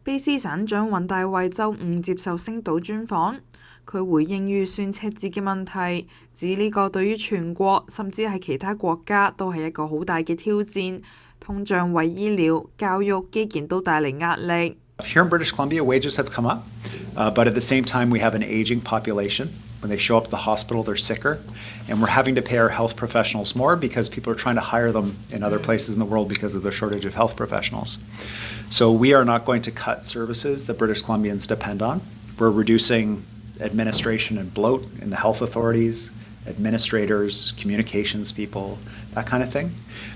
卑詩省長尹大衛週五接受星島專訪，佢回應預算赤字嘅問題，指呢個對於全國甚至係其他國家都係一個好大嘅挑戰，通脹為醫療、教育、基建都帶嚟壓力。Here in British Columbia, wages have come up, but at the same time, we have an aging population. When they show up at the hospital, they're sicker, and we're having to pay our health professionals more because people are trying to hire them in other places in the world because of the shortage of health professionals. So we are not going to cut services that British Columbians depend on. We're reducing administration and bloat in the health authorities, administrators, communications people, that kind of thing.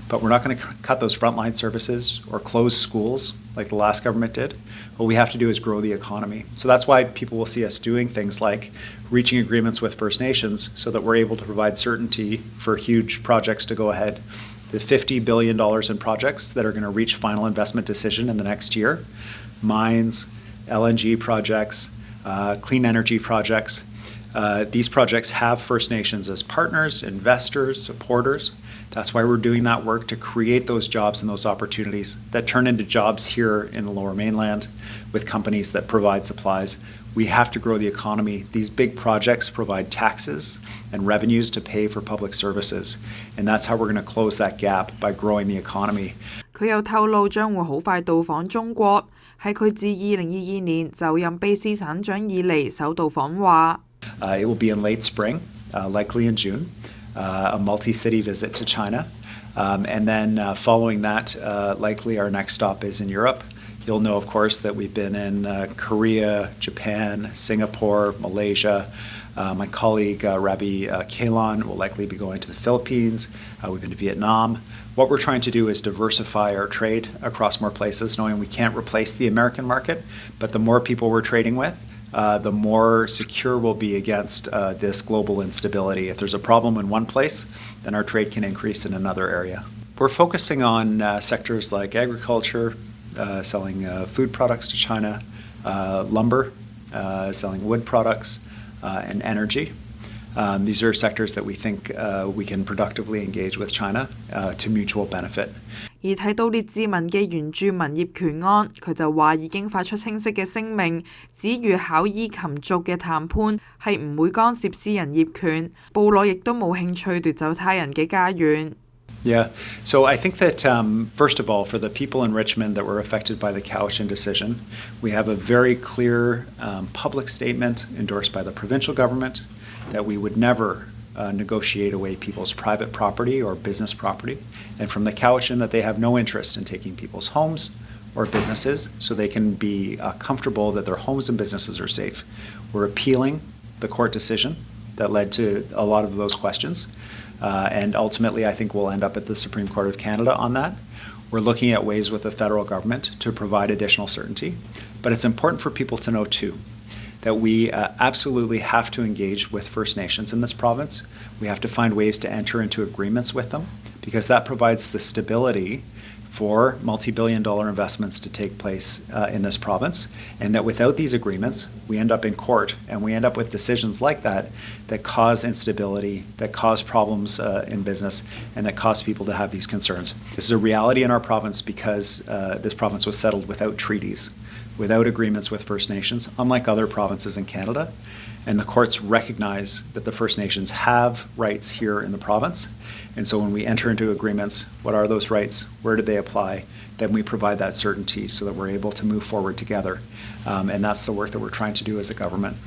But we're not going to cut those frontline services or close schools like the last government did. What we have to do is grow the economy. So that's why people will see us doing things like reaching agreements with First Nations so that we're able to provide certainty for huge projects to go ahead. The $50 billion in projects that are going to reach final investment decision in the next year, mines, LNG projects, clean energy projects. These projects have First Nations as partners, investors, supporters. That's why we're doing that work to create those jobs and those opportunities that turn into jobs here in the Lower Mainland with companies that provide supplies. We have to grow the economy. These big projects provide taxes and revenues to pay for public services, and that's how we're going to close that gap by growing the economy. 佢又透露將會好快到訪中國，係佢自2022年就任卑詩省長以嚟首度訪華。It will be in late spring, likely in June, a multi-city visit to China. And then following that, likely our next stop is in Europe. You'll know, of course, that we've been in Korea, Japan, Singapore, Malaysia. My colleague, Rabbi Kalan, will likely be going to the Philippines. We've been to Vietnam. What we're trying to do is diversify our trade across more places, knowing we can't replace the American market, but the more people we're trading with, the more secure we'll be against this global instability. If there's a problem in one place, then our trade can increase in another area. We're focusing on sectors like agriculture, selling food products to China, lumber, selling wood products, and energy. These are sectors that we think we can productively engage with China to mutual benefit. 而睇到列治文嘅原住民業權案，佢就話已經發出清晰嘅聲明，指與考伊琴族嘅談判係唔會干涉私人業權，部落亦都冇興趣奪走他人嘅家園。Yeah, so I think that first of all, for the people in Richmond that were affected by the Cowichan decision, we have a very clear public statement endorsed by the provincial government that we would never negotiate away people's private property or business property, and from the Cowichan that they have no interest in taking people's homes or businesses so they can be comfortable that their homes and businesses are safe. We're appealing the court decision that led to a lot of those questions, and ultimately I think we'll end up at the Supreme Court of Canada on that. We're looking at ways with the federal government to provide additional certainty, but it's important for people to know too that we absolutely have to engage with First Nations in this province. We have to find ways to enter into agreements with them because that provides the stability for multi-billion-dollar investments to take place in this province, and that without these agreements, we end up in court and we end up with decisions like that that cause instability, that cause problems in business, and that cause people to have these concerns. This is a reality in our province because this province was settled without treaties, without agreements with First Nations, unlike other provinces in Canada. And the courts recognize that the First Nations have rights here in the province. And so when we enter into agreements, what are those rights? Where do they apply? Then we provide that certainty so that we're able to move forward together. And that's the work that we're trying to do as a government.